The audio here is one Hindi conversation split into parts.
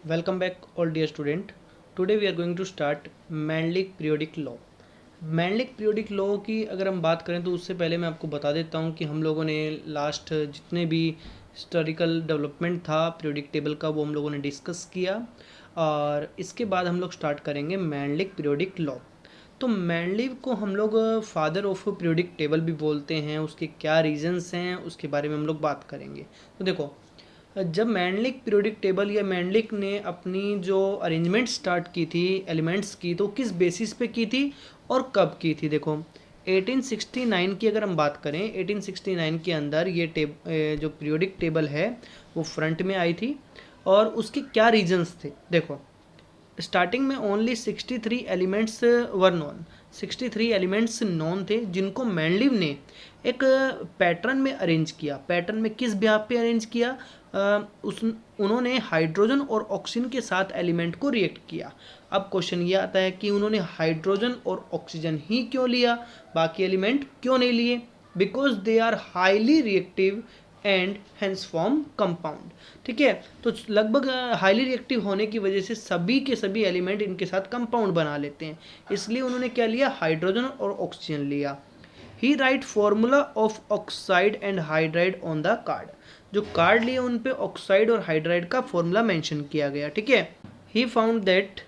Welcome back all dear student. Today we are going to start Mendelic periodic law. Mendelic periodic law की अगर हम बात करें तो उससे पहले मैं आपको बता देता हूँ कि हम लोगों ने लास्ट जितने भी हिस्टोरिकल डेवलपमेंट था पीरियोडिक टेबल का वो हम लोगों ने डिस्कस किया और इसके बाद हम लोग स्टार्ट करेंगे Mendelic periodic law. तो मेंडलीव को हम लोग फादर ऑफ पीरियोडिक टेबल भी बोलते हैं. उसके क्या रीजंस हैं उसके बारे में हम लोग बात करेंगे. तो देखो, जब मेंडलिक पीरियोडिक टेबल या मेंडलिक ने अपनी जो अरेंजमेंट स्टार्ट की थी एलिमेंट्स की, तो किस बेसिस पे की थी और कब की थी. देखो 1869 की अगर हम बात करें, 1869 के अंदर ये जो पीरियोडिक टेबल है वो फ्रंट में आई थी. और उसके क्या रीजंस थे. देखो, स्टार्टिंग में only 63 elements were non. 63 elements non थे जिनको मेंडलीव ने एक पैटर्न में अरेंज किया. पैटर्न में किस ब्याह पे अरेंज किया, उन्होंने हाइड्रोजन और ऑक्सीजन के साथ एलिमेंट को रिएक्ट किया. अब क्वेश्चन ये आता है कि उन्होंने हाइड्रोजन और ऑक्सीजन ही क्यों लिया, बाकी एलिमेंट क्यों नहीं लिए. Because they are highly reactive and hence form compound. ठीक है, तो लगभग हाईली रिएक्टिव होने की वजह से सभी के सभी एलिमेंट इनके साथ कंपाउंड बना लेते हैं. इसलिए उन्होंने क्या लिया, हाइड्रोजन और ऑक्सीजन लिया. He write formula of oxide and hydride on the card. जो कार्ड लिए उन पे ऑक्साइड और हाइड्राइड का फॉर्मूला मेंशन किया गया. ठीक है, he found that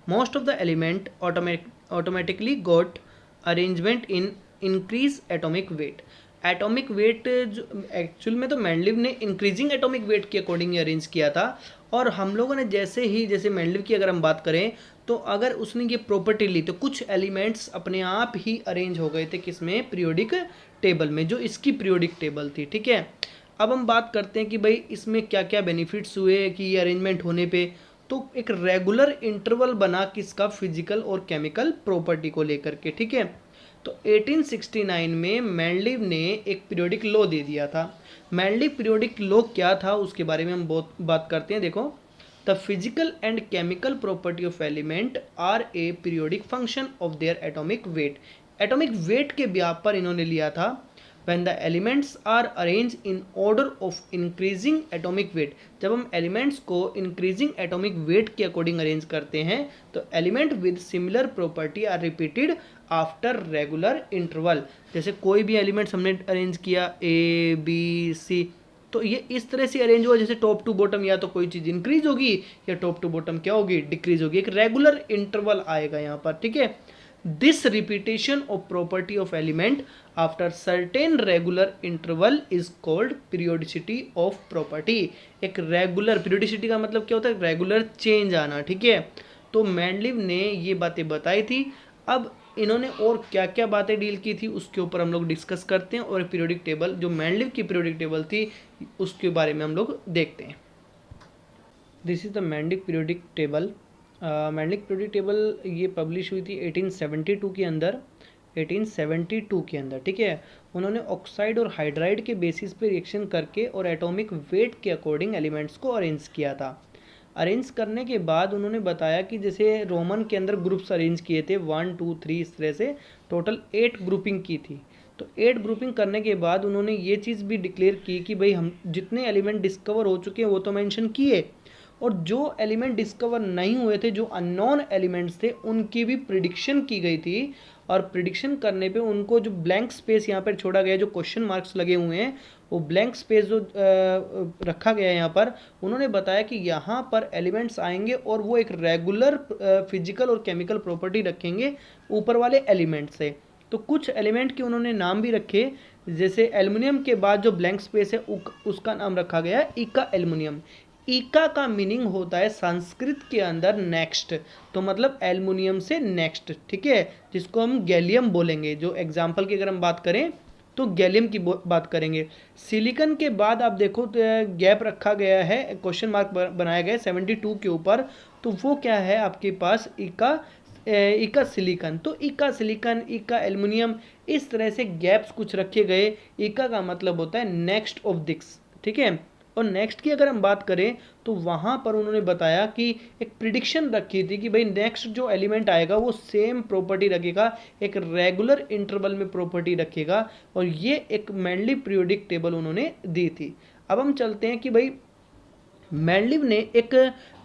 most of the element automatically got arrangement in increase atomic weight. Atomic wait जो एक्चुअल में तो मेंडलीव ने इंक्रीजिंग एटॉमिक वेट के अकॉर्डिंग अरेंज किया था. और हम लोगों ने जैसे मेंडलीव की अगर हम बात करें तो अगर उसने ये प्रॉपर्टी ली तो कुछ एलिमेंट्स अपने आप ही अरेंज हो गए थे किसमें, पीरियोडिक टेबल में, जो इसकी पीरियोडिक टेबल थी. ठीक है, अब हम बात करते हैं कि भाई इसमें क्या क्या बेनिफिट्स हुए कि ये अरेंजमेंट होने पे. तो एक रेगुलर इंटरवल बना किसका, फिजिकल और केमिकल प्रॉपर्टी को लेकर के. ठीक है, तो 1869 में मेंडलीव ने एक पीरियोडिक लॉ दे दिया था. मेंडलीव पीरियोडिक लॉ क्या था उसके बारे में हम बहुत बात करते हैं. देखो, the physical and chemical property of element are a periodic function of their atomic weight. Atomic weight के ब्याह पर इन्होंने लिया था. when the elements are arranged in order of increasing atomic weight. जब हम elements को increasing atomic weight के according arrange करते हैं तो element with similar property are repeated after regular interval. जैसे कोई भी elements हमने arrange किया A, B, C, तो ये इस तरह से अरेंज हुआ जैसे टॉप टू बॉटम, या तो कोई चीज़ इंक्रीज होगी या टॉप टू बॉटम क्या होगी, डिक्रीज होगी. एक रेगुलर इंटरवल आएगा यहाँ पर. ठीक है, this repetition of property of element after certain regular interval is called periodicity of property. एक रेगुलर, पीरियोडिसिटी का मतलब क्या होता है, रेगुलर चेंज आना. ठीक है, तो मेंडलीव ने ये बातें बताई थी. अब इन्होंने और क्या क्या बातें डील की थी उसके ऊपर हम लोग डिस्कस करते हैं. और पीरियोडिक टेबल जो मेंडलीव की पीरियोडिक टेबल थी उसके बारे में हम लोग देखते हैं. This is the Mendeleev periodic table. Mendeleev periodic table ये पब्लिश हुई थी 1872 के अंदर. 1872 के अंदर. ठीक है, उन्होंने ऑक्साइड और हाइड्राइड के बेसिस पे रिएक्शन करके और एटॉमिक वेट के अकॉर्डिंग एलिमेंट्स को अरेंज किया था. अरेंज करने के बाद उन्होंने बताया कि जैसे रोमन के अंदर ग्रुप्स अरेंज किए थे 1, 2, 3 इस तरह से टोटल 8 ग्रुपिंग की थी. तो 8 ग्रुपिंग करने के बाद उन्होंने ये चीज़ भी डिक्लेयर की कि भाई हम जितने एलिमेंट डिस्कवर हो चुके हैं वो तो मेंशन किए, और जो एलिमेंट डिस्कवर नहीं हुए थे, जो अननोन एलिमेंट्स थे, उनकी भी प्रिडिक्शन की गई थी. और प्रिडिक्शन करने पे उनको जो ब्लैंक स्पेस यहाँ पर छोड़ा गया, जो क्वेश्चन मार्क्स लगे हुए हैं, वो ब्लैंक स्पेस जो रखा गया है यहाँ पर, उन्होंने बताया कि यहाँ पर एलिमेंट्स आएंगे और वो एक रेगुलर फिजिकल और केमिकल प्रॉपर्टी रखेंगे ऊपर वाले एलिमेंट से. तो कुछ एलिमेंट के उन्होंने नाम भी रखे, जैसे एल्युमिनियम के बाद जो ब्लैंक स्पेस है उसका नाम रखा गया इका एल्युमिनियम. इका का मीनिंग होता है संस्कृत के अंदर नेक्स्ट, तो मतलब एल्युमिनियम से नेक्स्ट. ठीक है, जिसको हम गैलियम बोलेंगे. जो एग्जाम्पल की अगर हम बात करें तो गैलियम की बात करेंगे. सिलिकॉन के बाद आप देखो तो गैप रखा गया है, क्वेश्चन मार्क बनाया गया है 72 के ऊपर. तो वो क्या है आपके पास, इका सिलिकॉन. तो इका सिलिकॉन, इका एल्युमिनियम, इस तरह से गैप्स कुछ रखे गए. इका का मतलब होता है नेक्स्ट ऑफ दिस. ठीक है, और नेक्स्ट की अगर हम बात करें तो वहाँ पर उन्होंने बताया कि एक प्रिडिक्शन रखी थी कि भाई नेक्स्ट जो एलिमेंट आएगा वो सेम प्रॉपर्टी रखेगा, एक रेगुलर इंटरवल में प्रॉपर्टी रखेगा. और ये एक मेंडलीव पीरियोडिक टेबल उन्होंने दी थी. अब हम चलते हैं कि भाई मेंडलीव ने एक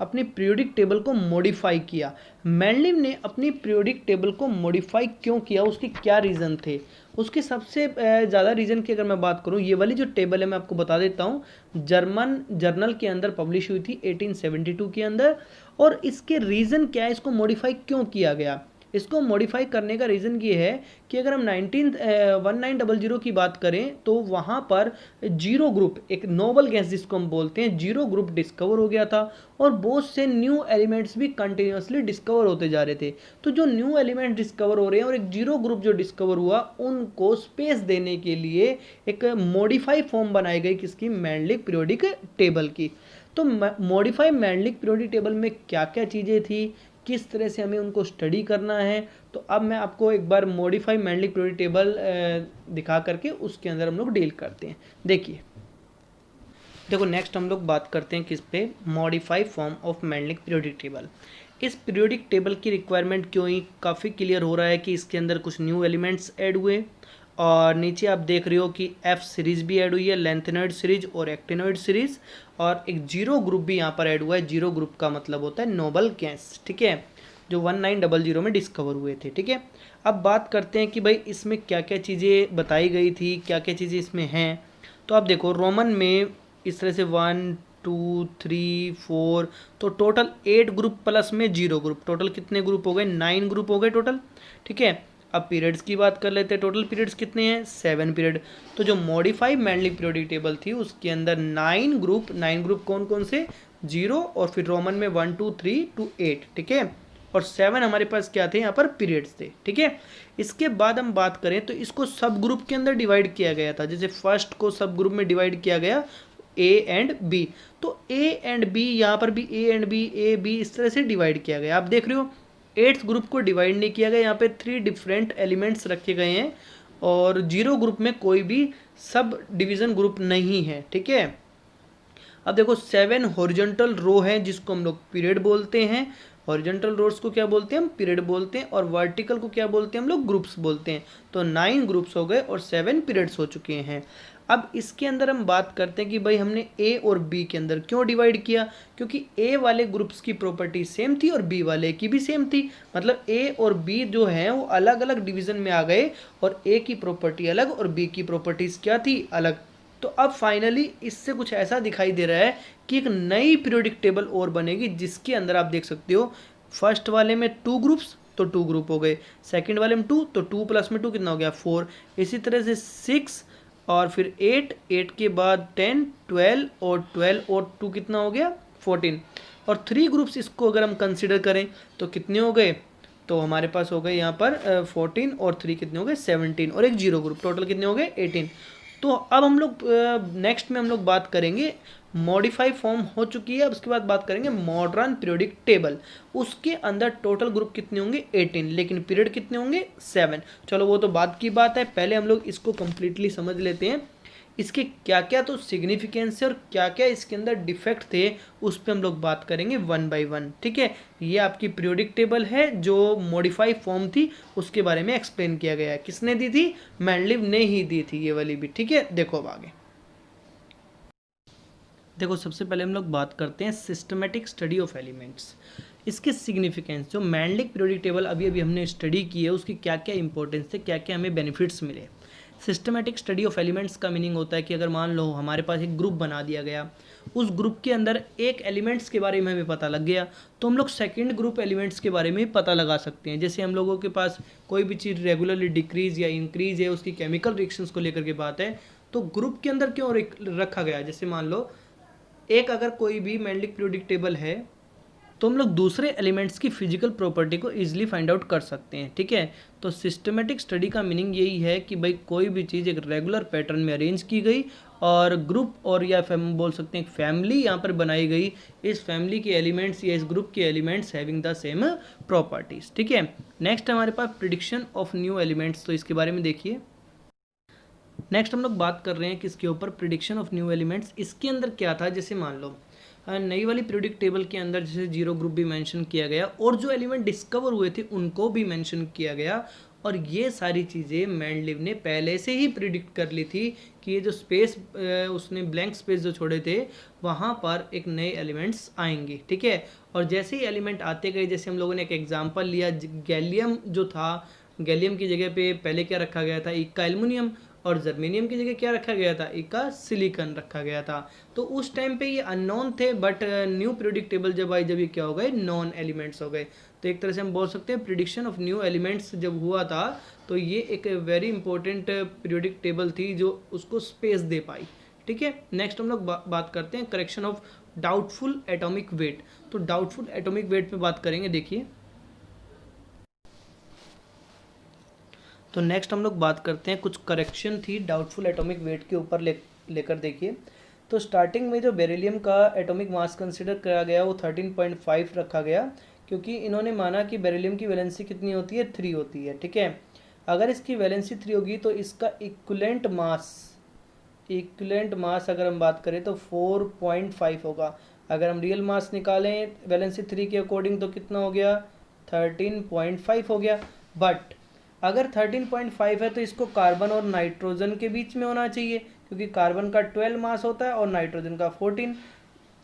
अपनी पीरियोडिक टेबल को मॉडिफाई किया। मेंडलीव ने अपनी पीरियोडिक टेबल को मॉडिफाई क्यों किया, उसके क्या रीज़न थे? उसके सबसे ज़्यादा रीज़न की अगर मैं बात करूं, ये वाली जो टेबल है मैं आपको बता देता हूं, जर्मन जर्नल के अंदर पब्लिश हुई थी 1872 के अंदर। और इसके रीज़न क्या है, इसको मॉडिफाई क्यों किया गया? इसको मॉडिफाई करने का रीज़न ये है कि अगर हम 1900 की बात करें तो वहाँ पर जीरो ग्रुप, एक नोबल गैस जिसको हम बोलते हैं, जीरो ग्रुप डिस्कवर हो गया था और बहुत से न्यू एलिमेंट्स भी कंटिन्यूसली डिस्कवर होते जा रहे थे। तो जो न्यू एलिमेंट डिस्कवर हो रहे हैं और एक जीरो ग्रुप जो डिस्कवर हुआ, उनको स्पेस देने के लिए एक मॉडिफाई फॉर्म बनाई गई किसकी? मेंडलिक पीरियोडिक टेबल की। तो मॉडिफाई मेंडलिक पीरियोडिक टेबल में क्या क्या चीज़ें थी, किस तरह से हमें उनको स्टडी करना है, तो अब मैं आपको एक बार मॉडिफाई मेंडलिक पीरियोडिक टेबल दिखा करके उसके अंदर हम लोग डील करते हैं। देखिए, देखो नेक्स्ट हम लोग बात करते हैं किस पे? Modify form of Mendeleev periodic table. इस पीरियोडिक टेबल की रिक्वायरमेंट क्यों ही काफ़ी क्लियर हो रहा है कि इसके अंदर कुछ न्यू एलिमेंट्स ऐड हुए और नीचे आप देख रहे हो कि एफ सीरीज भी ऐड हुई है, लेंथेनॉइड सीरीज और एक्टिनॉइड सीरीज, और एक जीरो ग्रुप भी यहाँ पर ऐड हुआ है। जीरो ग्रुप का मतलब होता है नोबल गैस, ठीक है, जो 1900 में डिस्कवर हुए थे, ठीक है। अब बात करते हैं कि भाई इसमें क्या क्या चीज़ें बताई गई थी, क्या क्या चीज़ें इसमें हैं। तो आप देखो रोमन में इस तरह से 1 2 3 4, तो टोटल 8 ग्रुप प्लस में जीरो ग्रुप, टोटल कितने ग्रुप हो गए? 9 ग्रुप हो गए टोटल, ठीक है। अब पीरियड्स की बात कर लेते हैं, टोटल पीरियड्स कितने हैं? 7 पीरियड। तो जो मॉडिफाई मेंडलिक पीरियोडिक टेबल थी उसके अंदर 9 ग्रुप, 9 ग्रुप कौन कौन से? जीरो, और फिर रोमन में 1 2 3 to 8, ठीक है, और 7 हमारे पास क्या थे? यहाँ पर पीरियड्स थे, ठीक है। इसके बाद हम बात करें तो इसको सब ग्रुप के अंदर डिवाइड किया गया था। जैसे फर्स्ट को सब ग्रुप में डिवाइड किया गया ए एंड बी, तो ए एंड बी, यहाँ पर भी A and B, A B, इस तरह से डिवाइड किया गया। आप देख रहे हो 8th ग्रुप को डिवाइड नहीं किया गया, यहाँ पे 3 डिफरेंट एलिमेंट्स रखे गए हैं और जीरो ग्रुप में कोई भी सब डिवीजन ग्रुप नहीं है, ठीक है। अब देखो 7 हॉरिजॉन्टल रो है जिसको हम लोग पीरियड बोलते हैं। हॉरिजॉन्टल रोज को क्या बोलते हैं? हम पीरियड बोलते हैं। और वर्टिकल को क्या बोलते हैं? हम लोग ग्रुप्स बोलते हैं। तो 9 ग्रुप्स हो गए और 7 पीरियड्स हो चुके हैं। अब इसके अंदर हम बात करते हैं कि भाई हमने ए और बी के अंदर क्यों डिवाइड किया? क्योंकि ए वाले ग्रुप्स की प्रॉपर्टी सेम थी और बी वाले की भी सेम थी। मतलब ए और बी जो है वो अलग अलग डिवीजन में आ गए और ए की प्रॉपर्टी अलग और बी की प्रॉपर्टीज क्या थी? अलग। तो अब फाइनली इससे कुछ ऐसा दिखाई दे रहा है कि एक नई पीरियोडिक टेबल और बनेगी जिसके अंदर आप देख सकते हो फर्स्ट वाले में 2 ग्रुप्स, तो 2 ग्रुप हो गए। सेकंड वाले में 2, तो 2 प्लस में 2 कितना हो गया? 4। इसी तरह से 6 और फिर 8, 8 के बाद 10, 12 और 12 और 2 कितना हो गया? 14। और 3 ग्रुप्स इसको अगर हम कंसिडर करें तो कितने हो गए? तो हमारे पास हो गए यहाँ पर 14 और 3 कितने हो गए? 17, और एक जीरो ग्रुप, टोटल कितने हो गए? 18। तो अब हम लोग नेक्स्ट में हम लोग बात करेंगे, मॉडिफाई फॉर्म हो चुकी है, अब उसके बाद बात करेंगे मॉडर्न पीरियोडिक टेबल। उसके अंदर टोटल ग्रुप कितने होंगे? 18, लेकिन पीरियड कितने होंगे? 7। चलो वो तो बाद की बात है, पहले हम लोग इसको कंप्लीटली समझ लेते हैं। इसके क्या क्या तो सिग्निफिकेंस है और क्या क्या इसके अंदर डिफेक्ट थे उस पर हम लोग बात करेंगे 1 by 1, ठीक है। ये आपकी पीरियोडिक टेबल है जो मॉडिफाई फॉर्म थी उसके बारे में एक्सप्लेन किया गया है। किसने दी थी? मेंडलीव ने ही दी थी ये वाली भी, ठीक है। देखो अब आगे देखो, सबसे पहले हम लोग बात करते हैं सिस्टमेटिक स्टडी ऑफ एलिमेंट्स। इसके सिग्निफिकेंस, जो मेंडलिक पीरियोडिक टेबल अभी अभी हमने स्टडी की है उसकी क्या क्या इंपॉर्टेंस थे, क्या क्या हमें बेनिफिट्स मिले। सिस्टमेटिक स्टडी ऑफ एलिमेंट्स का मीनिंग होता है कि अगर मान लो हमारे पास एक ग्रुप बना दिया गया, उस ग्रुप के अंदर एक एलिमेंट्स के बारे में हमें पता लग गया तो हम लोग सेकंड ग्रुप एलिमेंट्स के बारे में पता लगा सकते हैं। जैसे हम लोगों के पास कोई भी चीज़ रेगुलरली डिक्रीज या इंक्रीज है, उसकी केमिकल रिएक्शंस को लेकर के बात है, तो ग्रुप के अंदर क्यों रखा गया। जैसे मान लो एक अगर कोई भी मेंडलिक पीरियोडिक टेबल है तो हम लोग दूसरे एलिमेंट्स की फिजिकल प्रॉपर्टी को इजीली फाइंड आउट कर सकते हैं, ठीक है। तो सिस्टमेटिक स्टडी का मीनिंग यही है कि भाई कोई भी चीज़ एक रेगुलर पैटर्न में अरेंज की गई और ग्रुप और या हम बोल सकते हैं फैमिली यहाँ पर बनाई गई, इस फैमिली के एलिमेंट्स या इस ग्रुप के elements having the same properties, ठीक है। नेक्स्ट हमारे पास प्रिडिक्शन ऑफ न्यू एलिमेंट्स, तो इसके बारे में देखिए। नेक्स्ट हम लोग बात कर रहे हैं किसके ऊपर? Prediction of new elements. इसके अंदर क्या था, जैसे मान लो नई वाली पीरियोडिक टेबल के अंदर जैसे जीरो ग्रुप भी मेंशन किया गया और जो एलिमेंट डिस्कवर हुए थे उनको भी मेंशन किया गया और ये सारी चीज़ें मेंडलीव ने पहले से ही प्रिडिक्ट कर ली थी कि ये जो स्पेस उसने ब्लैंक स्पेस जो छोड़े थे वहाँ पर एक नए एलिमेंट्स आएंगे, ठीक है। और जैसे ही एलिमेंट आते गए, जैसे हम लोगों ने एक एग्जांपल लिया, गैलियम जो था, गैलियम की जगह पे पहले क्या रखा गया था, इक्का एल्युमिनियम, और जर्मेनियम की जगह क्या रखा गया था, इक्का सिलिकॉन रखा गया था। तो उस टाइम पे ये अननोन थे, बट न्यू पीरियोडिक टेबल जब आई, जब ये क्या हो गए, नॉन एलिमेंट्स हो गए। तो एक तरह से हम बोल सकते हैं प्रिडिक्शन ऑफ न्यू एलिमेंट्स जब हुआ था तो ये एक वेरी इंपॉर्टेंट पीरियोडिक टेबल थी जो उसको स्पेस दे पाई, ठीक है। नेक्स्ट हम लोग बात करते हैं correction of doubtful atomic weight. तो डाउटफुल एटॉमिक वेट पे बात करेंगे, देखिए। तो नेक्स्ट हम लोग बात करते हैं, कुछ करेक्शन थी डाउटफुल एटॉमिक वेट के ऊपर लेकर देखिए। तो स्टार्टिंग में जो बेरिलियम का एटॉमिक मास कंसिडर करा गया वो 13.5 रखा गया, क्योंकि इन्होंने माना कि बेरिलियम की वैलेंसी कितनी होती है, 3 होती है, ठीक है। अगर इसकी वैलेंसी 3 होगी तो इसका इक्विवेलेंट मास अगर हम बात करें तो 4.5 होगा। अगर हम रियल मास निकालें वैलेंसी 3 के अकॉर्डिंग तो कितना हो गया, 13.5 हो गया। बट अगर 13.5 है तो इसको कार्बन और नाइट्रोजन के बीच में होना चाहिए, क्योंकि कार्बन का 12 मास होता है और नाइट्रोजन का 14।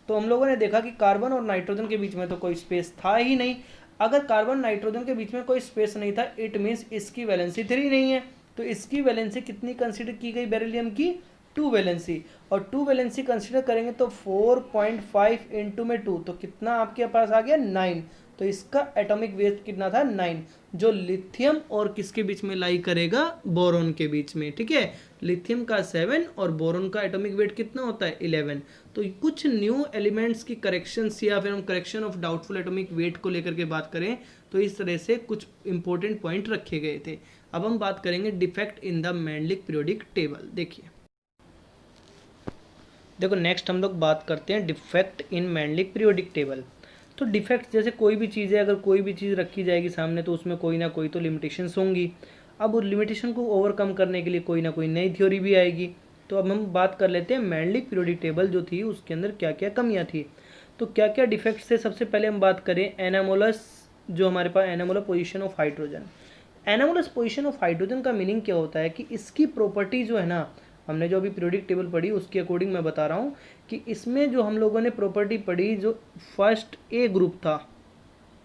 तो हम लोगों ने देखा कि कार्बन और नाइट्रोजन के बीच में तो कोई स्पेस था ही नहीं। अगर कार्बन नाइट्रोजन के बीच में कोई स्पेस नहीं था, इट मीन्स इसकी वैलेंसी 3 नहीं है। तो इसकी वैलेंसी कितनी कंसिडर की गई बेरिलियम की, 2 वैलेंसी। और 2 वैलेंसी कंसिडर करेंगे तो 4.5 इंटू में 2, तो कितना आपके पास आ गया, 9। तो इसका एटॉमिक वेट कितना था, 9, जो लिथियम और किसके बीच में लाई करेगा, बोरोन के बीच में, ठीक है। लिथियम का 7 और बोरोन का एटॉमिक वेट कितना होता है, 11। तो कुछ न्यू एलिमेंट्स की करेक्शंस या फिर हम correction of doubtful atomic weight को लेकर के बात करें तो इस तरह से कुछ इंपॉर्टेंट पॉइंट रखे गए थे। अब हम बात करेंगे defect in the Mendeleev periodic table. देखिए, देखो नेक्स्ट हम लोग बात करते हैं defect in Mendeleev periodic table. तो डिफेक्ट जैसे कोई भी चीज़ है, अगर कोई भी चीज़ रखी जाएगी सामने तो उसमें कोई ना कोई तो लिमिटेशंस होंगी। अब उस लिमिटेशन को ओवरकम करने के लिए कोई ना कोई नई थ्योरी भी आएगी। तो अब हम बात कर लेते हैं मेंडलिक पीरियोडिक टेबल जो थी उसके अंदर क्या क्या कमियां थी। तो क्या क्या डिफेक्ट्स थे, सबसे पहले हम बात करें एनामोलस, जो हमारे पास anomalous position of hydrogen. Anomalous position of hydrogen का मीनिंग क्या होता है कि इसकी प्रॉपर्टी जो है ना, हमने जो अभी पीरियोडिक टेबल पढ़ी उसके अकॉर्डिंग मैं बता रहा हूँ कि इसमें जो हम लोगों ने प्रॉपर्टी पढ़ी, जो फर्स्ट ए ग्रुप था,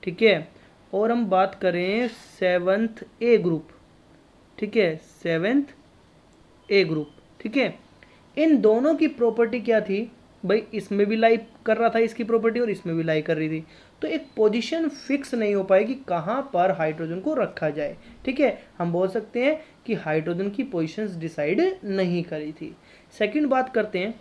ठीक है, और हम बात करें 7th ए ग्रुप, ठीक है, 7th ए ग्रुप, ठीक है, इन दोनों की प्रॉपर्टी क्या थी भाई, इसमें भी लाई कर रहा था इसकी प्रॉपर्टी और इसमें भी लाई कर रही थी। तो एक पोजीशन फिक्स नहीं हो पाएगी कहाँ पर हाइड्रोजन को रखा जाए, ठीक है। हम बोल सकते हैं कि हाइड्रोजन की पोजीशंस डिसाइड नहीं करी थी। सेकंड बात करते हैं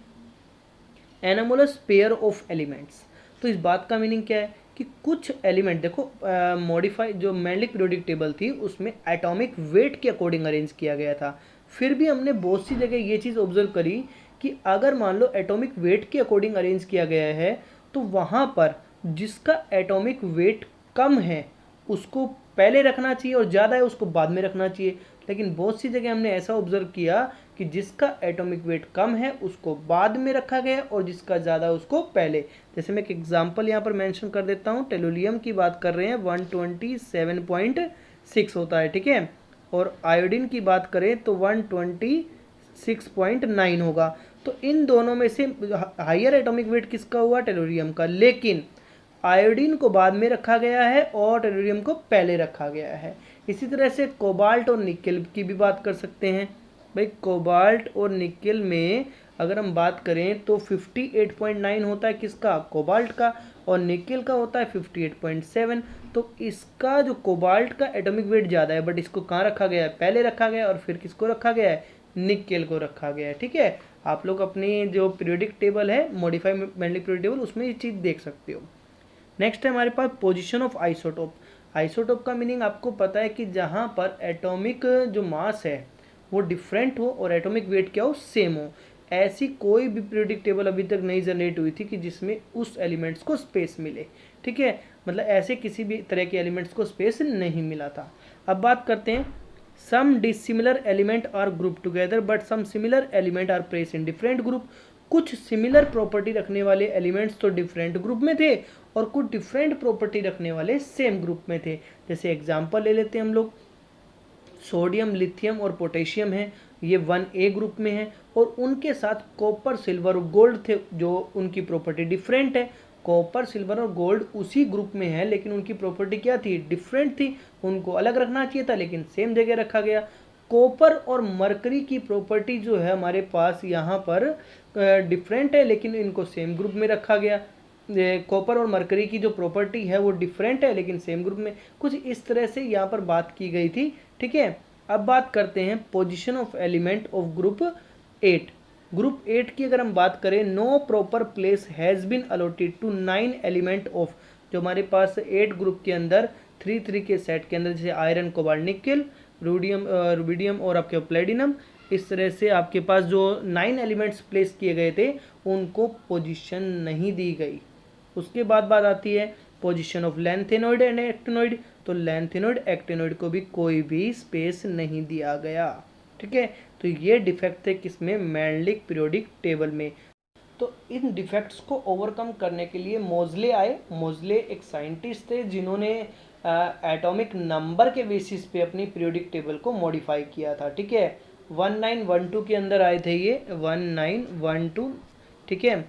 एनामोलस पेयर ऑफ एलिमेंट्स। तो इस बात का मीनिंग क्या है कि कुछ एलिमेंट, देखो मॉडिफाई जो मेंडलिक पीरियोडिक टेबल थी उसमें एटॉमिक वेट के अकॉर्डिंग अरेंज किया गया था। फिर भी हमने बहुत सी जगह ये चीज़ ऑब्जर्व करी कि अगर मान लो एटॉमिक वेट के अकॉर्डिंग अरेंज किया गया है तो वहाँ पर जिसका एटॉमिक वेट कम है उसको पहले रखना चाहिए और ज़्यादा है उसको बाद में रखना चाहिए। लेकिन बहुत सी जगह हमने ऐसा ऑब्जर्व किया कि जिसका एटॉमिक वेट कम है उसको बाद में रखा गया और जिसका ज़्यादा उसको पहले। जैसे मैं एक एग्जांपल यहाँ पर मेंशन कर देता हूँ, टेलुरियम की बात कर रहे हैं 127.6 होता है, ठीक है, और आयोडीन की बात करें तो 126.9 होगा। तो इन दोनों में से हायर एटॉमिक वेट किसका हुआ, टेलुरियम का, लेकिन आयोडीन को बाद में रखा गया है और टेलुरियम को पहले रखा गया है। इसी तरह से कोबाल्ट और निकेल की भी बात कर सकते हैं। भाई कोबाल्ट और निकेल में अगर हम बात करें तो 58.9 होता है किसका, कोबाल्ट का, और निकेल का होता है 58.7। तो इसका जो कोबाल्ट का एटॉमिक वेट ज़्यादा है, बट इसको कहाँ रखा गया है, पहले रखा गया है, और फिर किसको रखा गया है, निकेल को रखा गया है, ठीक है। आप लोग अपनी जो पीरियोडिक टेबल है मॉडिफाइड मेंडलिक पीरियोडिक टेबल उसमें ये चीज़ देख सकते हो। नेक्स्ट है हमारे पास पोजीशन ऑफ आइसोटोप। आइसोटोप का मीनिंग आपको पता है कि जहाँ पर एटॉमिक जो मास है वो डिफरेंट हो और एटॉमिक वेट क्या हो, सेम हो। ऐसी कोई भी पीरियोडिक टेबल अभी तक नहीं जनरेट हुई थी कि जिसमें उस एलिमेंट्स को स्पेस मिले, ठीक है, मतलब ऐसे किसी भी तरह के एलिमेंट्स को स्पेस नहीं मिला था। अब बात करते हैं some dissimilar element are group together but some similar element are placed in different group. कुछ सिमिलर प्रॉपर्टी रखने वाले एलिमेंट्स तो डिफरेंट ग्रुप में थे और कुछ डिफरेंट प्रॉपर्टी रखने वाले सेम ग्रुप में थे। जैसे एग्जांपल ले लेते हैं हम लोग, सोडियम, लिथियम और पोटेशियम है, ये 1A ग्रुप में है। और उनके साथ कॉपर, सिल्वर और गोल्ड थे, जो उनकी प्रॉपर्टी डिफरेंट है। कॉपर, सिल्वर और गोल्ड उसी ग्रुप में है, लेकिन उनकी प्रॉपर्टी क्या थी, डिफरेंट थी। उनको अलग रखना चाहिए था, लेकिन सेम जगह रखा गया। कॉपर और मरकरी की प्रॉपर्टी जो है हमारे पास यहाँ पर डिफरेंट है, लेकिन इनको सेम ग्रुप में रखा गया। कॉपर और मरकरी की जो प्रॉपर्टी है वो डिफरेंट है, लेकिन सेम ग्रुप में। कुछ इस तरह से यहाँ पर बात की गई थी, ठीक है। अब बात करते हैं position of element of group 8। Group 8 की अगर हम बात करें, no proper place has been allotted to 9 element of, जो हमारे पास 8 ग्रुप के अंदर 3 के सेट के अंदर, जैसे आयरन, कोबाल्ट, निकेल, रुबिडियम और आपके प्लेटिनम, इस तरह से आपके पास जो 9 एलिमेंट्स प्लेस किए गए थे उनको पोजीशन नहीं दी गई। उसके बाद बात आती है position of lanthanoid and actinoid. तो लैंथेनॉइड, एक्टिनॉइड को भी कोई भी स्पेस नहीं दिया गया, ठीक है। तो ये डिफेक्ट थे किसमें, मैंडलिक पीरियोडिक टेबल में। तो इन डिफेक्ट्स को ओवरकम करने के लिए मोजले आए। मोजले एक साइंटिस्ट थे जिन्होंने एटॉमिक नंबर के बेसिस पे अपनी पीरियोडिक टेबल को मॉडिफाई किया था, ठीक है। 1912 के अंदर आए थे ये, 1912, ठीक है।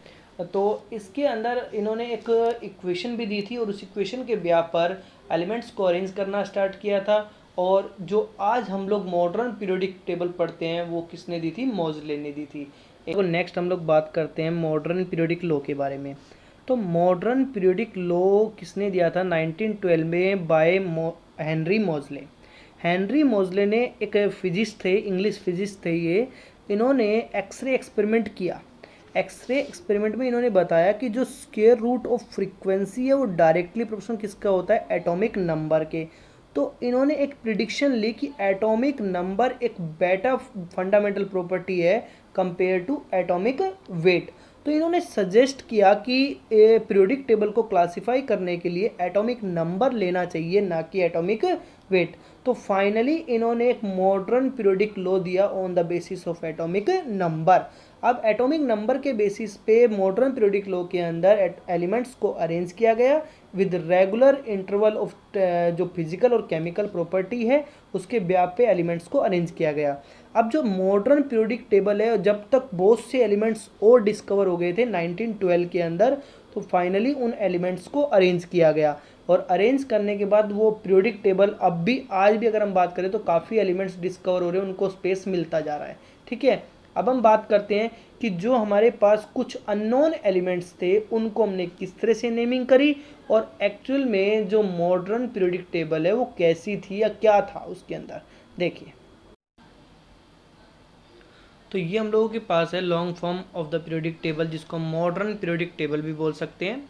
तो इसके अंदर इन्होंने एक इक्वेशन भी दी थी, और उस इक्वेशन के ब्याह पर एलिमेंट्स को अरेंज करना स्टार्ट किया था। और जो आज हम लोग मॉडर्न पीरियोडिक टेबल पढ़ते हैं वो किसने दी थी, मोजले ने दी थी। तो नेक्स्ट हम लोग बात करते हैं मॉडर्न पीरियोडिक लॉ के बारे में। तो मॉडर्न पीरियोडिक लॉ किसने दिया था, 1912 में, बाय हेनरी मोजले। हेनरी मोजले ने एक फिजिस्ट थे, इंग्लिश फिजिस्ट थे ये। इन्होंने एक्सरे एक्सपेरिमेंट किया। एक्सरे एक्सपेरिमेंट में इन्होंने बताया कि जो स्क्वायर रूट ऑफ फ्रीक्वेंसी है वो डायरेक्टली प्रोपोर्शनल किसका होता है, एटॉमिक नंबर के। तो इन्होंने एक प्रिडिक्शन ली कि एटॉमिक नंबर एक बेटर फंडामेंटल प्रॉपर्टी है कंपेयर टू एटॉमिक वेट। तो इन्होंने सजेस्ट किया कि पीरियोडिक टेबल को क्लासिफाई करने के लिए एटॉमिक नंबर लेना चाहिए, ना कि एटॉमिक वेट। तो फाइनली इन्होंने एक मॉडर्न पीरियोडिक लॉ दिया on the basis of atomic number. अब एटॉमिक नंबर के बेसिस पे मॉडर्न पीरियोडिक लॉ के अंदर एलिमेंट्स को अरेंज किया गया विद रेगुलर इंटरवल ऑफ जो फिजिकल और केमिकल प्रॉपर्टी है उसके ब्याह पे एलिमेंट्स को अरेंज किया गया। अब जो मॉडर्न पीरियोडिक टेबल है, जब तक बहुत से एलिमेंट्स और डिस्कवर हो गए थे 1912 के अंदर, तो फाइनली उन एलिमेंट्स को अरेंज किया गया। और अरेंज करने के बाद वो पीरियोडिक टेबल अब भी, आज भी अगर हम बात करें तो काफ़ी एलिमेंट्स डिस्कवर हो रहे हैं, उनको स्पेस मिलता जा रहा है, ठीक है। अब हम बात करते हैं कि जो हमारे पास कुछ अननोन एलिमेंट्स थे उनको हमने किस तरह से नेमिंग करी, और एक्चुअल में जो मॉडर्न पीरियोडिक टेबल है वो कैसी थी या क्या था उसके अंदर, देखिए। तो ये हम लोगों के पास है long form of the periodic table, जिसको मॉडर्न पीरियोडिक टेबल भी बोल सकते हैं।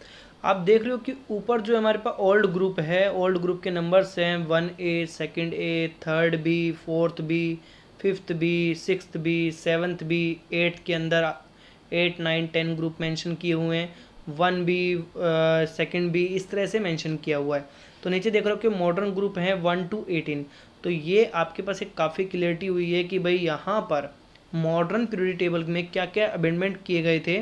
आप देख रहे हो कि ऊपर जो हमारे पास ओल्ड ग्रुप है, ओल्ड ग्रुप के नंबर्स हैं 1A, 2A, 3B, 4B, 5B, 6B, 7B, 8 के अंदर 8, 9, 10 ग्रुप मेंशन किए हुए हैं, 1B, 2B, इस तरह से मेंशन किया हुआ है। तो नीचे देख रहे हो कि मॉडर्न ग्रुप है 1 to 18। तो ये आपके पास एक काफ़ी क्लियरिटी हुई है कि भाई यहाँ पर मॉडर्न पीरियोडिक टेबल में क्या क्या अमेंडमेंट किए गए थे।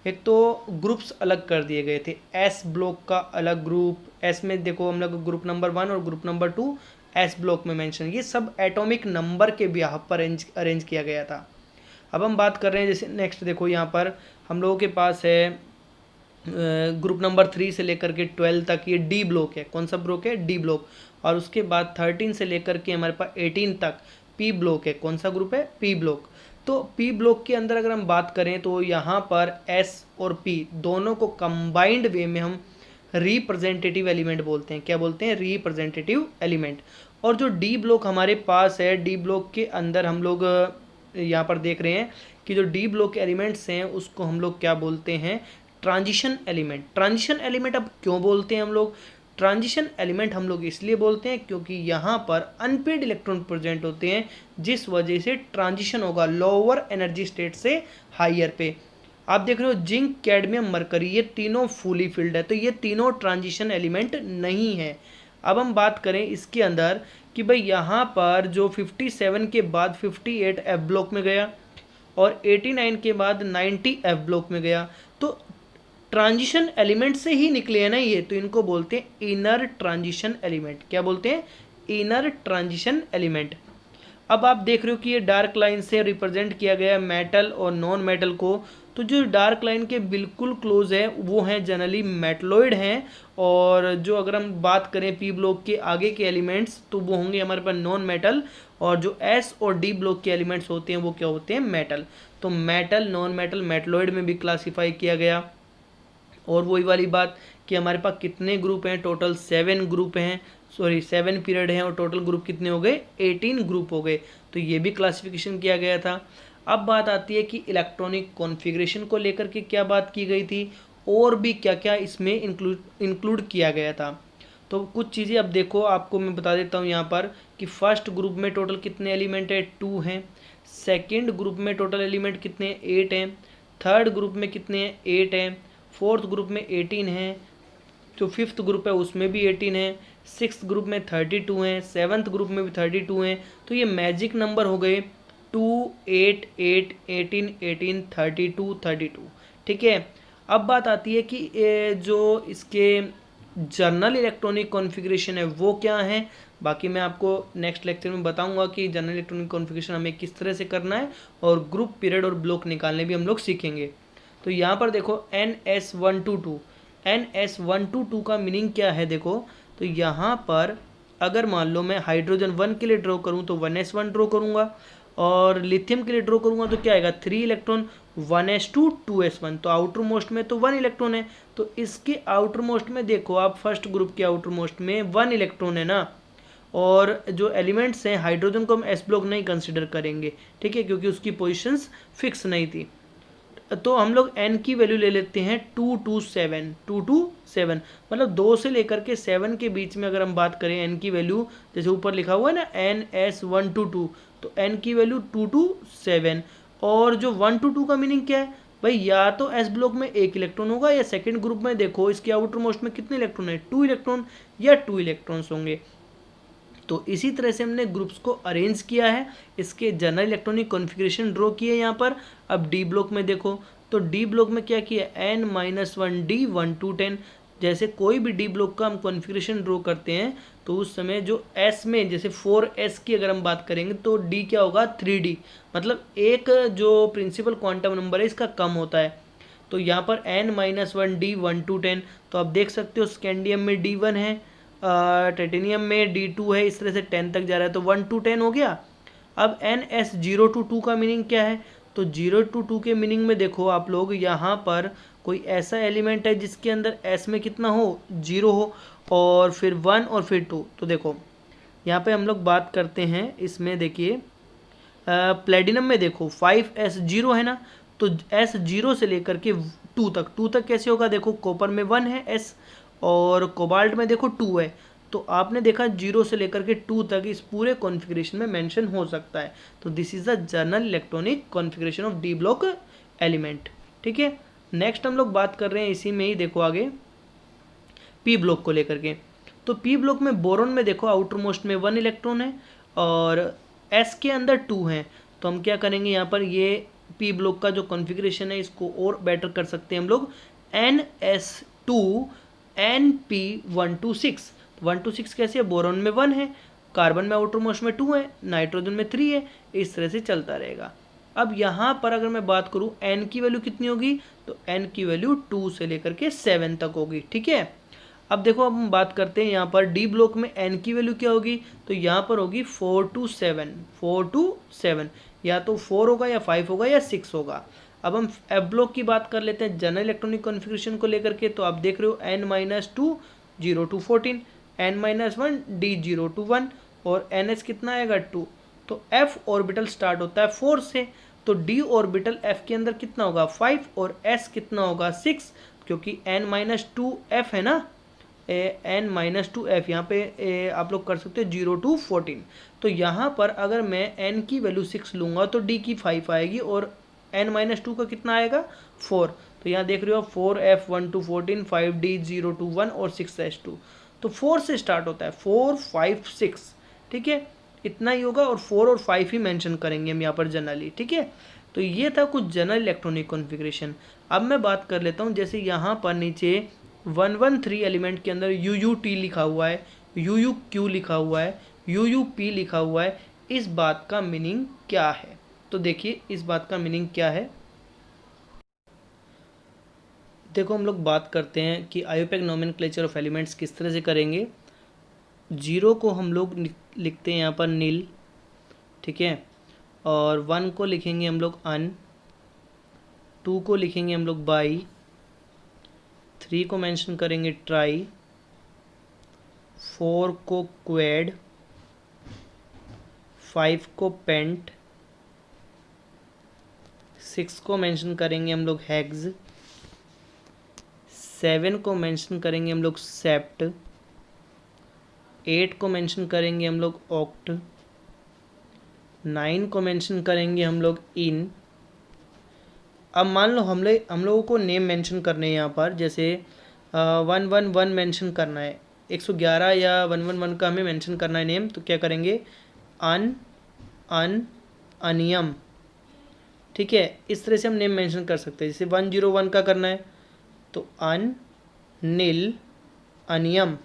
एक तो ग्रुप्स अलग कर दिए गए थे, एस ब्लॉक का अलग ग्रुप, एस में देखो हम लोग ग्रुप नंबर 1 और ग्रुप नंबर 2 एस ब्लॉक में मेंशन, ये सब एटॉमिक नंबर के ब्याह पर अरेंज किया गया था। अब हम बात कर रहे हैं जैसे नेक्स्ट देखो यहाँ पर हम लोगों के पास है ग्रुप नंबर 3 से लेकर के 12 तक ये डी ब्लॉक है। कौन सा ब्लॉक है, डी ब्लॉक। और उसके बाद 13 से लेकर के हमारे पास 18 तक पी ब्लॉक है। कौन सा ग्रुप है, पी ब्लॉक। तो पी ब्लॉक के अंदर अगर हम बात करें तो यहाँ पर एस और पी दोनों को कंबाइंड वे में हम रिप्रेजेंटेटिव एलिमेंट बोलते हैं। क्या बोलते हैं, रिप्रेजेंटेटिव एलिमेंट। और जो डी ब्लॉक हमारे पास है, डी ब्लॉक के अंदर हम लोग यहाँ पर देख रहे हैं कि जो डी ब्लॉक के एलिमेंट्स हैं उसको हम लोग क्या बोलते हैं, ट्रांजिशन एलिमेंट। ट्रांजिशन एलिमेंट अब क्यों बोलते हैं हम लोग, ट्रांजिशन एलिमेंट हम लोग इसलिए बोलते हैं क्योंकि यहाँ पर अनपेड इलेक्ट्रॉन प्रेजेंट होते हैं, जिस वजह से ट्रांजिशन होगा लोअर एनर्जी स्टेट से हायर पे। आप देख रहे हो जिंक, कैडमियम, मरकरी, ये तीनों फुली फिल्ड है, तो ये तीनों ट्रांजिशन एलिमेंट नहीं है। अब हम बात करें इसके अंदर कि भाई यहाँ पर जो 57 के बाद 58 एफ ब्लॉक में गया और 89 के बाद 90 एफ ब्लॉक में गया, तो ट्रांजिशन एलिमेंट से ही निकले हैं ना ये, तो इनको बोलते हैं इनर ट्रांजिशन एलिमेंट। क्या बोलते हैं, इनर ट्रांजिशन एलिमेंट। अब आप देख रहे हो कि ये डार्क लाइन से रिप्रेजेंट किया गया है मेटल और नॉन मेटल को। तो जो डार्क लाइन के बिल्कुल क्लोज है वो हैं जनरली मेटलॉइड हैं, और जो अगर हम बात करें पी ब्लॉक के आगे के एलिमेंट्स तो वो होंगे हमारे पास नॉन मेटल, और जो एस और डी ब्लॉक के एलिमेंट्स होते हैं वो क्या होते हैं, मेटल। तो मेटल, नॉन मेटल, मेटलॉइड में भी क्लासीफाई किया गया। और वही वाली बात कि हमारे पास कितने ग्रुप हैं, टोटल 7 ग्रुप हैं, 7 पीरियड हैं, और टोटल ग्रुप कितने हो गए, 18 ग्रुप हो गए। तो ये भी क्लासिफिकेशन किया गया था। अब बात आती है कि इलेक्ट्रॉनिक कॉन्फ़िगरेशन को लेकर के क्या बात की गई थी, और भी क्या क्या इसमें इंक्लूड किया गया था। तो कुछ चीज़ें अब देखो, आपको मैं बता देता हूँ यहाँ पर कि फर्स्ट ग्रुप में टोटल कितने एलिमेंट है, 2 हैं। सेकेंड ग्रुप में टोटल एलिमेंट कितने, 8 हैं। थर्ड ग्रुप में कितने हैं, 8 हैं। फोर्थ ग्रुप में 18 हैं। जो फिफ्थ ग्रुप है उसमें भी 18 है। सिक्स्थ ग्रुप में 32 हैं। सेवन्थ ग्रुप में भी 32 हैं। तो ये मैजिक नंबर हो गए 2, 8, 8, 18, 18, 32, 32। ठीक है। अब बात आती है कि जो इसके जर्नल इलेक्ट्रॉनिक कॉन्फ़िगरेशन है वो क्या है। बाकी मैं आपको नेक्स्ट लेक्चर में बताऊंगा कि जनरल इलेक्ट्रॉनिक कॉन्फ़िगरेशन हमें किस तरह से करना है, और ग्रुप, पीरियड और ब्लॉक निकालने भी हम लोग सीखेंगे। तो यहाँ पर देखो NS122, NS122 का मीनिंग क्या है देखो। तो यहाँ पर अगर मान लो मैं हाइड्रोजन 1 के लिए ड्रॉ करूँ तो 1s1 ड्रॉ करूँगा, और लिथियम के लिए ड्रॉ करूँगा तो क्या आएगा, 3 इलेक्ट्रॉन, 1s2, 2s1। तो आउटर मोस्ट में तो 1 इलेक्ट्रॉन है, तो इसके आउटर मोस्ट में देखो आप, फर्स्ट ग्रुप के आउटर मोस्ट में 1 इलेक्ट्रॉन है ना। और जो एलिमेंट्स हैं, हाइड्रोजन को हम एस ब्लॉक नहीं कंसिडर करेंगे, ठीक है, क्योंकि उसकी पोजिशंस फिक्स नहीं थी। तो हम लोग n की वैल्यू ले लेते हैं 2 to 7, 2 to 7, मतलब 2 से लेकर के 7 के बीच में अगर हम बात करें n की वैल्यू, जैसे ऊपर लिखा हुआ है ना NS122, तो n की वैल्यू 2 to 7। और जो 1 to 2 का मीनिंग क्या है भाई, या तो s ब्लॉक में 1 इलेक्ट्रॉन होगा, या सेकेंड ग्रुप में देखो इसके आउटर मोस्ट में कितने इलेक्ट्रॉन है, 2 इलेक्ट्रॉन या 2 इलेक्ट्रॉन्स होंगे। तो इसी तरह से हमने ग्रुप्स को अरेंज किया है, इसके जनरल इलेक्ट्रॉनिक कॉन्फ़िगरेशन ड्रॉ किए यहाँ पर। अब डी ब्लॉक में देखो, तो डी ब्लॉक में क्या किया, n-1d 1 to 10। जैसे कोई भी डी ब्लॉक का हम कॉन्फ़िगरेशन ड्रॉ करते हैं तो उस समय जो s में, जैसे 4s की अगर हम बात करेंगे तो d क्या होगा, 3d, मतलब एक जो प्रिंसिपल क्वांटम नंबर है इसका कम होता है। तो यहाँ पर n-1d 1 to 10, तो आप देख सकते हो स्कैंडियम में d1 है, टाइटेनियम में d2 है, इस तरह से 10 तक जा रहा है, तो 1 to 10 हो गया। अब NS0 to 2 का मीनिंग क्या है, तो 0 to 2 के मीनिंग में देखो आप लोग, यहाँ पर कोई ऐसा एलिमेंट है जिसके अंदर S में कितना हो, 0 हो, और फिर 1 और फिर 2। तो देखो यहाँ पे हम लोग बात करते हैं, इसमें देखिए प्लेटिनम में देखो 5s0 है ना, तो S0 से लेकर के 2 तक कैसे होगा, देखो कॉपर में 1 है S, और कोबाल्ट में देखो 2 है। तो आपने देखा 0 से लेकर के 2 तक इस पूरे कॉन्फ़िगरेशन में मेंशन हो सकता है। तो this is the general electronic configuration of D block element. ठीक है, नेक्स्ट हम लोग बात कर रहे हैं इसी में ही, देखो आगे पी ब्लॉक को लेकर के। तो पी ब्लॉक में बोरोन में देखो आउटर मोस्ट में 1 इलेक्ट्रॉन है, और एस के अंदर 2 हैं। तो हम क्या करेंगे यहाँ पर, ये पी ब्लॉक का जो कॉन्फ़िगरेशन है इसको और बेटर कर सकते हैं हम लोग, NS2 NP126। 1 to 6 कैसे है, बोरोन में 1 है, कार्बन में आउटर मोस्ट में 2 है, नाइट्रोजन में 3 है, इस तरह से चलता रहेगा। अब यहाँ पर अगर मैं बात करूँ n की वैल्यू कितनी होगी, तो n की वैल्यू 2 से लेकर के 7 तक होगी। ठीक है, अब देखो अब हम बात करते हैं यहाँ पर डी ब्लॉक में n की वैल्यू क्या होगी, तो यहाँ पर होगी 4 to 7, 4 to 7, या तो 4 होगा या 5 होगा या 6 होगा। अब हम एफ ब्लॉक की बात कर लेते हैं जनरल इलेक्ट्रॉनिक कॉन्फ़िगरेशन को लेकर के। तो आप देख रहे हो n-2 0 to 14, n-1 d 0 to 1, और ns कितना आएगा 2। तो f ऑर्बिटल स्टार्ट होता है 4 से, तो d ऑर्बिटल f के अंदर कितना होगा 5, और s कितना होगा 6, क्योंकि n-2f है ना, n-2f यहाँ पे आप लोग कर सकते हो 0 to 14। तो यहाँ पर अगर मैं n की वैल्यू 6 लूँगा तो d की 5 आएगी, और n-2 का कितना आएगा 4। तो यहाँ देख रहे हो 4f 1 to 14, 5d 0 to 1 और 6s2। तो 4 से स्टार्ट होता है, 4, 5, 6। ठीक है, इतना ही होगा, और 4 और 5 ही मेंशन करेंगे हम यहाँ पर जनरली। ठीक है, तो ये था कुछ जनरल इलेक्ट्रॉनिक कॉन्फ़िगरेशन। अब मैं बात कर लेता हूँ, जैसे यहाँ पर नीचे 113 एलिमेंट के अंदर UUT लिखा हुआ है, UUQ लिखा हुआ है, UUP लिखा हुआ है, इस बात का मीनिंग क्या है? तो देखिए इस बात का मीनिंग क्या है। देखो हम लोग बात करते हैं कि आयोपेक नोमेनक्लेचर ऑफ एलिमेंट्स किस तरह से करेंगे। जीरो को हम लोग लिखते हैं यहाँ पर नील, ठीक है, और 1 को लिखेंगे हम लोग अन, 2 को लिखेंगे हम लोग बाई, 3 को मेंशन करेंगे ट्राई, 4 को क्वेड, 5 को पेंट, 6 को मेंशन करेंगे हम लोग हेक्स, 7 को मेंशन करेंगे हम लोग सेप्ट, 8 को मेंशन करेंगे हम लोग ऑक्ट, 9 को मेंशन करेंगे हम लोग इन। अब मान लो हम लोगों को नेम मेंशन करने हैं यहाँ पर, जैसे 111 मेंशन करना है, 111 या 111 का हमें मेंशन करना है नेम, तो क्या करेंगे अनियम, ठीक है। इस तरह से हम नेम मेंशन कर सकते हैं। जैसे 101 का करना है तो नील अनियम,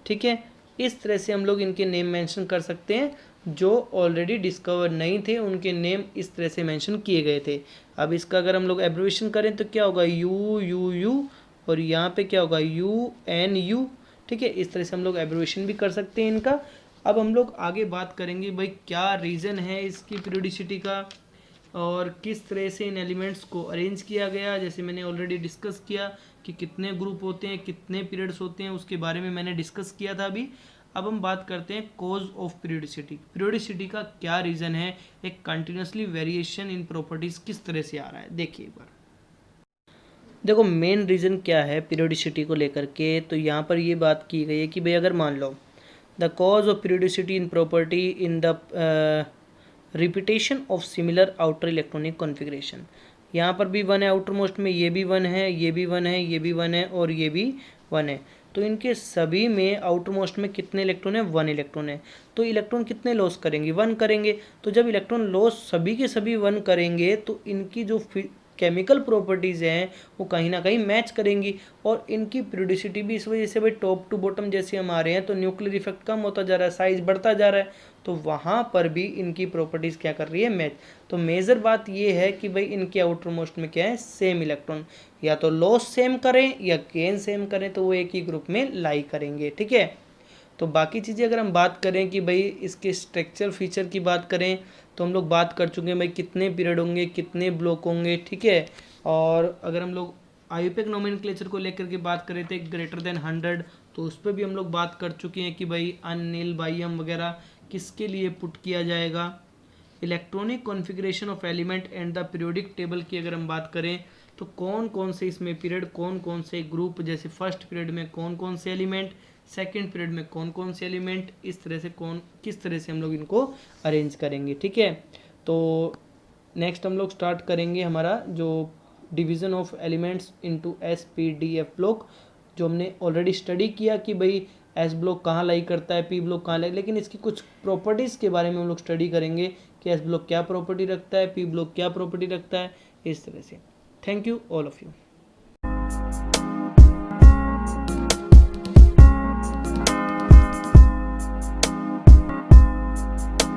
ठीक है। इस तरह से हम लोग इनके नेम मेंशन कर सकते हैं। जो ऑलरेडी डिस्कवर नहीं थे उनके नेम इस तरह से मेंशन किए गए थे। अब इसका अगर हम लोग एब्रिविएशन करें तो क्या होगा, यू और यहाँ पे क्या होगा UNU, ठीक है। इस तरह से हम लोग एब्रिविएशन भी कर सकते हैं इनका। अब हम लोग आगे बात करेंगे भाई क्या रीज़न है इसकी पीरियोडिसिटी का और किस तरह से इन एलिमेंट्स को अरेंज किया गया। जैसे मैंने ऑलरेडी डिस्कस किया कि कितने ग्रुप होते हैं, कितने पीरियड्स होते हैं, उसके बारे में मैंने डिस्कस किया था अभी। अब हम बात करते हैं कॉज ऑफ पीरियोडिसिटी। पीरियोडिसिटी का क्या रीज़न है, एक कंटिन्यूसली वेरिएशन इन प्रॉपर्टीज़ किस तरह से आ रहा है, देखिए एक बार। देखो मेन रीज़न क्या है पीरियोडिसिटी को लेकर के, तो यहाँ पर ये बात की गई है कि भाई अगर मान लो the cause of periodicity in property in the repetition of similar outer electronic configuration. यहाँ पर भी 1 है आउटर मोस्ट में, ये भी 1 है, ये भी 1 है, ये भी 1 है और ये भी 1 है। तो इनके सभी में आउटर मोस्ट में कितने इलेक्ट्रॉन है, 1 इलेक्ट्रॉन है। तो इलेक्ट्रॉन कितने लॉस करेंगे, 1 करेंगे। तो जब इलेक्ट्रॉन लॉस सभी के सभी 1 करेंगे तो इनकी जो केमिकल प्रॉपर्टीज़ हैं वो कहीं ना कहीं मैच करेंगी और इनकी पीरियोडिसिटी भी इस वजह से भाई टॉप टू बॉटम जैसे हम आ रहे हैं तो न्यूक्लियर इफेक्ट कम होता जा रहा है, साइज बढ़ता जा रहा है, तो वहाँ पर भी इनकी प्रॉपर्टीज़ क्या कर रही है, मैच। तो मेजर बात ये है कि भाई इनके आउटर मोस्ट में क्या है, सेम इलेक्ट्रॉन, या तो लॉस सेम करें या गेन सेम करें तो वो एक ही ग्रुप में लाई करेंगे, ठीक है। तो बाकी चीज़ें अगर हम बात करें कि भाई इसके स्ट्रक्चर फीचर की बात करें तो हम लोग बात कर चुके हैं भाई कितने पीरियड होंगे, कितने ब्लॉक होंगे, ठीक है। और अगर हम लोग आयोपेक नोमेनक्लेचर को लेकर के बात करें थे ग्रेटर देन 100, तो उस पर भी हम लोग बात कर चुके हैं कि भाई अनिल बाइयम वगैरह किसके लिए पुट किया जाएगा। Electronic configuration of element and the periodic table की अगर हम बात करें तो कौन कौन से इसमें पीरियड, कौन कौन से ग्रुप, जैसे फर्स्ट पीरियड में कौन कौन से एलिमेंट, सेकेंड पीरियड में कौन कौन से एलिमेंट, इस तरह से किस तरह से हम लोग इनको अरेंज करेंगे, ठीक है। तो नेक्स्ट हम लोग स्टार्ट करेंगे हमारा जो division of elements into SPDF block, जो हमने ऑलरेडी स्टडी किया कि भाई S ब्लॉक कहाँ लाई करता है, P ब्लॉक कहाँ लाई, लेकिन इसकी कुछ प्रॉपर्टीज़ के बारे में हम लोग स्टडी करेंगे कि S ब्लॉक क्या प्रॉपर्टी रखता है, P ब्लॉक क्या प्रॉपर्टी रखता है, इस तरह से। Thank you all of you.